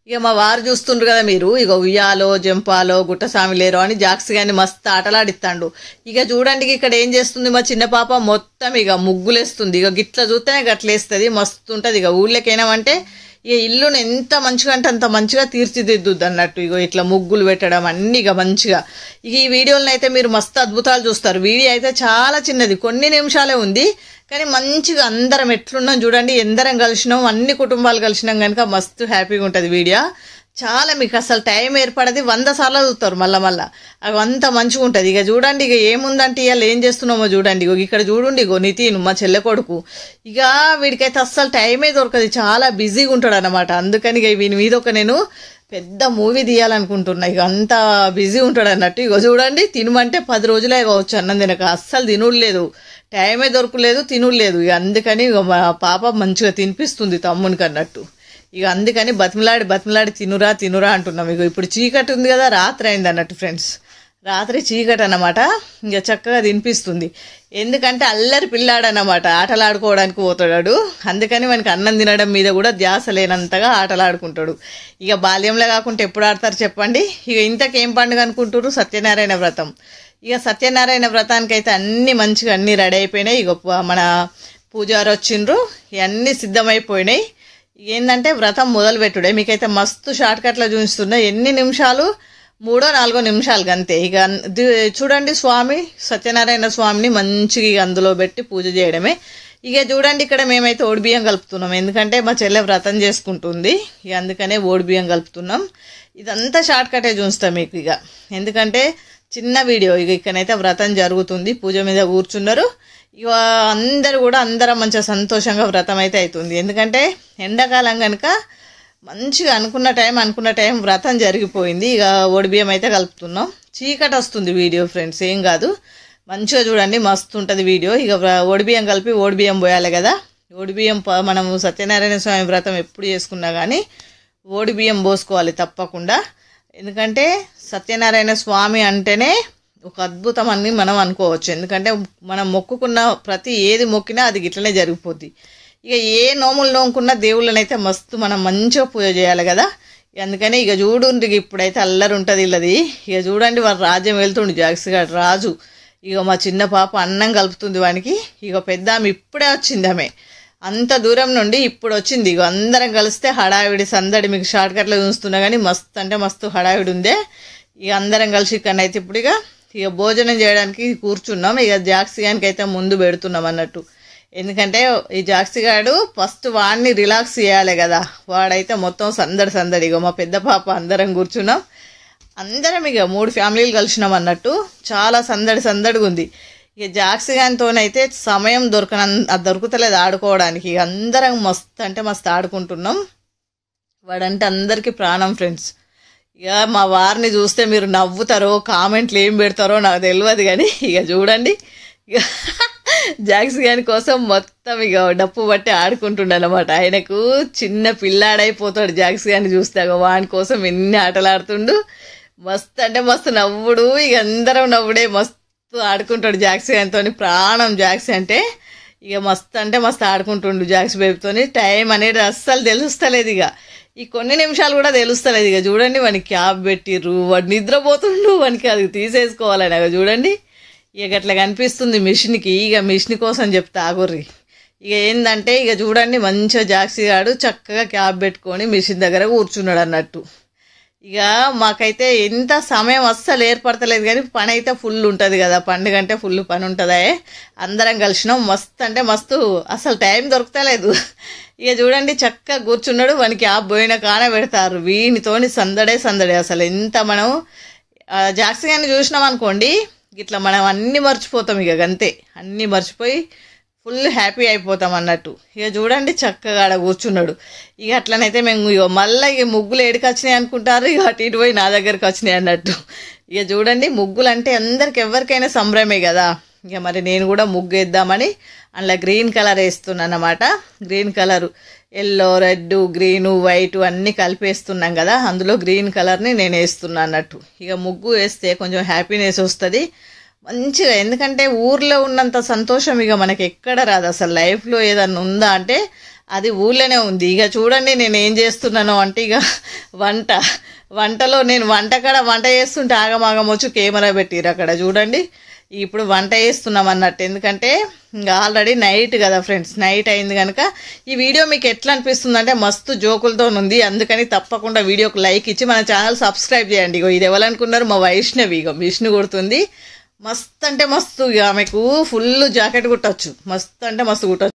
ఇక మా వారు చూస్తుండ్రు కదా మీరు, ఇక ఉయ్యాలో జంపాలో గుట్టసామిలేరో అని జాక్స్ గాని మస్తు ఆటలాడిస్తాండు. ఇక చూడండి ఇక్కడ ఏం చేస్తుంది మా చిన్న పాప, మొత్తం ఇక ముగ్గులేస్తుంది. ఇక గిట్ల చూస్తేనే గట్లేస్తుంది, మస్తు ఉంటుంది. ఇక ఊళ్ళోకేనామంటే ఇక ఇల్లును ఎంత మంచిగా అంటే అంత మంచిగా తీర్చిదిద్దుద్ది అన్నట్టు. ఇగో ఇట్లా ముగ్గులు పెట్టడం అన్ని ఇక మంచిగా. ఇక ఈ వీడియోలను అయితే మీరు మస్తు అద్భుతాలు చూస్తారు. వీడియో అయితే చాలా చిన్నది, కొన్ని నిమిషాలే ఉంది, కానీ మంచిగా అందరం ఎట్లున్నాం చూడండి, ఎందరం కలిసినాం, అన్ని కుటుంబాలు కలిసినాం కనుక మస్తు హ్యాపీగా ఉంటుంది వీడియో. చాలా మీకు అసలు టైం ఏర్పడది, 100 సార్లు చూస్తారు మళ్ళా అవి అంత మంచిగా ఉంటుంది. ఇక చూడండి ఇక ఏముందంటే ఇవాళ ఏం చేస్తున్నామో చూడండి. ఇగో ఇక్కడ చూడండి, ఇగో నితిన్ మా చెల్లె కొడుకు, ఇక వీడికైతే అస్సలు టైమే దొరకదు, చాలా బిజీగా ఉంటాడు అనమాట. అందుకని ఇక వీని మీద ఒక నేను పెద్ద మూవీ తీయాలనుకుంటున్నా, ఇక అంత బిజీ ఉంటాడు అన్నట్టు. ఇగో చూడండి, తినమంటే 10 రోజులే కావచ్చు అన్నం తినక, అస్సలు తినులేదు, టైమే దొరకలేదు, తినులేదు. ఇక అందుకని ఇక మా పాప మంచిగా తినిపిస్తుంది తమ్మునికి అన్నట్టు. ఇక అందుకని బతిమలాడి తినురా అంటున్నాం. ఇక ఇప్పుడు చీకటి ఉంది కదా, రాత్రి అయింది అన్నట్టు ఫ్రెండ్స్, రాత్రి చీకటి అన్నమాట. ఇక చక్కగా తినిపిస్తుంది, ఎందుకంటే అల్లరి పిల్లాడనమాట, ఆటలాడుకోవడానికి పోతాడు. అందుకని మనకి అన్నం తినడం మీద కూడా ధ్యాస లేనంతగా ఆటలాడుకుంటాడు. ఇక బాల్యంలో కాకుండా ఎప్పుడు ఆడతారు చెప్పండి. ఇక ఇంతకేం పండుగ అనుకుంటారు, సత్యనారాయణ వ్రతం. ఇక సత్యనారాయణ వ్రతానికి అయితే అన్ని మంచిగా అన్ని రెడీ అయిపోయినాయి. ఇక మన పూజారు వచ్చిండ్రు, ఇవన్నీ సిద్ధమైపోయినాయి. ఏంటంటే వ్రతం మొదలు పెట్టుడే. మీకైతే మస్తు షార్ట్ కట్లో చూపిస్తున్నా, ఎన్ని నిమిషాలు, 3-4 నిమిషాలు అంతే. ఇక చూడండి, స్వామి సత్యనారాయణ స్వామిని మంచిగా అందులో పెట్టి పూజ చేయడమే. ఇక చూడండి ఇక్కడ మేమైతే ఓడిబియ్యం కలుపుతున్నాం, ఎందుకంటే మా చెల్లె వ్రతం చేసుకుంటుంది, ఇక అందుకనే ఓడిబియ్యం కలుపుతున్నాం. ఇదంతా షార్ట్ కటే చూస్తాం మీకు, ఇక ఎందుకంటే చిన్న వీడియో. ఇక ఇక్కడైతే వ్రతం జరుగుతుంది, పూజ మీద కూర్చున్నారు. ఇక అందరం మంచిగా సంతోషంగా వ్రతం అయితే అవుతుంది. ఎందుకంటే ఎండాకాలం కనుక మంచిగా అనుకున్న టైం వ్రతం జరిగిపోయింది. ఇక ఓడిబియ్యం అయితే కలుపుతున్నాం. చీకటి వస్తుంది వీడియో ఫ్రెండ్స్, ఏం కాదు, మంచిగా చూడండి, మస్తు ఉంటుంది వీడియో. ఇక ఓడిబియ్యం కలిపి ఓడిబియ్యం పోయాలి కదా. ఓడిబియ్యం మనము సత్యనారాయణ స్వామి వ్రతం ఎప్పుడు చేసుకున్నా కానీ ఓడిబియ్యం పోసుకోవాలి తప్పకుండా. ఎందుకంటే సత్యనారాయణ స్వామి అంటేనే ఒక అద్భుతం అని మనం అనుకోవచ్చు. ఎందుకంటే మనం మొక్కుకున్న ప్రతి ఏది మొక్కినా అది గిట్లనే జరిగిపోద్ది. ఇక ఏ నోములు నోముకున్నా దేవుళ్ళనైతే మస్తు మనం మంచిగా పూజ చేయాలి కదా. అందుకని ఇక చూడండి, ఇప్పుడైతే అల్లరి ఉంటుంది ఇల్లది. ఇక చూడండి, వాడు రాజ్యం వెళ్తుండు జాగ్సిగాడు రాజు. ఇక మా చిన్న పాప అన్నం కలుపుతుంది వానికి. ఇక పెద్ద ఆమె ఇప్పుడే వచ్చింది, ఆమె అంత దూరం నుండి ఇప్పుడు వచ్చింది. ఇక అందరం కలిస్తే హడావిడి సందడి, మీకు షార్ట్ కట్లో చూస్తున్నా కానీ మస్తు అంటే మస్తు హడావిడి ఉందే. ఇక అందరం కలిసి ఇక్కడనైతే ఇప్పుడు ఇక భోజనం చేయడానికి కూర్చున్నాం. ఇక జాక్సిగానికి అయితే ముందు పెడుతున్నాం అన్నట్టు, ఎందుకంటే ఈ జాక్సిగాడు ఫస్ట్ వాడిని రిలాక్స్ చేయాలి కదా, వాడైతే మొత్తం సందడి. ఇక మా పెద్ద పాప అందరం కూర్చున్నాం, అందరం ఇక 3 ఫ్యామిలీలు కలిసినాం అన్నట్టు, చాలా సందడిగా ఉంది. ఇక జాక్సిగానితోనైతే సమయం దొరుకుతలేదు ఆడుకోవడానికి. ఇక అందరం మస్తు అంటే మస్తు ఆడుకుంటున్నాం. వాడంటే అందరికీ ప్రాణం ఫ్రెండ్స్. ఇక మా వారిని చూస్తే మీరు నవ్వుతారో కామెంట్లు ఏం పెడతారో నాకు తెలియదు, కానీ ఇక చూడండి, ఇక జాక్సిగాని కోసం మొత్తం ఇక డప్పు బట్టి ఆడుకుంటుండనమాట. ఆయనకు చిన్న పిల్లాడైపోతాడు జాక్సిగాని చూస్తే. వాని కోసం ఎన్ని ఆటలు ఆడుతుండు, మస్తు అంటే మస్తు నవ్వుడు. ఇక అందరం నవ్వుడే, మస్తు ఆడుకుంటాడు జాక్సిగానితో, ప్రాణం జాక్సి అంటే. ఇక మస్తు అంటే మస్తు ఆడుకుంటుండు జాక్సి బేబీతోని. టైం అనేది అస్సలు తెలుస్తలేదు, ఇక ఈ కొన్ని నిమిషాలు కూడా తెలుస్తలేదు. ఇక చూడండి, వానికి క్యాప్ పెట్టిర్రు, వాడు నిద్రపోతుండు, వానికి అది తీసేసుకోవాలని. ఇక చూడండి, ఇక అట్లా కనిపిస్తుంది మిషన్కి. ఇక మిషన్ కోసం చెప్తా ఆగుర్రి. ఇక ఏంటంటే ఇక చూడండి, మంచిగా జాక్సిగాడు చక్కగా క్యాప్ పెట్టుకొని మిషన్ దగ్గర కూర్చున్నాడు అన్నట్టు. ఇక మాకైతే ఎంత సమయం అస్సలు ఏర్పడతలేదు, కానీ పని అయితే ఫుల్ ఉంటుంది కదా, పండుగ అంటే ఫుల్ పని ఉంటుందా. అందరం కలిసినాం, మస్తు అంటే మస్తు, అసలు టైం దొరుకుతలేదు. ఇక చూడండి చక్కగా కూర్చున్నాడు, వానికి ఆ పోయిన కాన పెడతారు, వీనితోని సందడే. అసలు ఎంత మనం జాక్సిగాన్ని చూసినాం అనుకోండి, ఇట్లా మనం అన్నీ మర్చిపోతాం. ఇక అంతే, అన్నీ మర్చిపోయి ఫుల్ హ్యాపీ అయిపోతాం అన్నట్టు. ఇక చూడండి చక్కగా ఆడ కూర్చున్నాడు. ఇక అట్లనైతే మేము ఇక మళ్ళీ ఇక ముగ్గులు ఏడికి వచ్చినాయి అనుకుంటారు, ఇక అటు ఇటు పోయి నా దగ్గరకు వచ్చినాయి అన్నట్టు. ఇక చూడండి, ముగ్గులు అంటే అందరికి ఎవరికైనా సంబరమే కదా. ఇక మరి నేను కూడా ముగ్గు వేద్దామని అందులో గ్రీన్ కలర్ వేస్తున్నాను అన్నమాట. Green colour, yellow, red, green, white అన్నీ కలిపేస్తున్నాం కదా, అందులో గ్రీన్ కలర్ని నేను వేస్తున్నాను అన్నట్టు. ఇక ముగ్గు వేస్తే కొంచెం హ్యాపీనెస్ వస్తుంది మంచిగా. ఎందుకంటే ఊర్లో ఉన్నంత సంతోషం ఇక మనకి ఎక్కడ రాదు అసలు. లైఫ్లో ఏదన్నా ఉందా అంటే అది ఊళ్ళోనే ఉంది. ఇక చూడండి నేను ఏం చేస్తున్నాను అంటే ఇక వంటలో నేను వంట చేస్తుంటే ఆగమాగమొచ్చు కెమెరా పెట్టిరు అక్కడ చూడండి. ఇప్పుడు వంట చేస్తున్నాం అన్నట్టు, ఎందుకంటే ఇంకా ఆల్రెడీ నైట్ కదా ఫ్రెండ్స్, నైట్ అయింది కనుక ఈ వీడియో మీకు ఎట్లా అనిపిస్తుంది అంటే మస్తు జోకులతో ఉంది. అందుకని తప్పకుండా వీడియోకి లైక్ ఇచ్చి మన ఛానల్ సబ్స్క్రైబ్ చేయండి. ఇగో ఇది ఎవరనుకున్నారు, మా వైష్ణవి. ఇగో మిషన్ కుడుతుంది. మస్తు అంటే మస్తు, ఇక ఆమెకు ఫుల్ జాకెట్ కుట్టచ్చు, మస్తు అంటే మస్తు కుట్టచ్చు.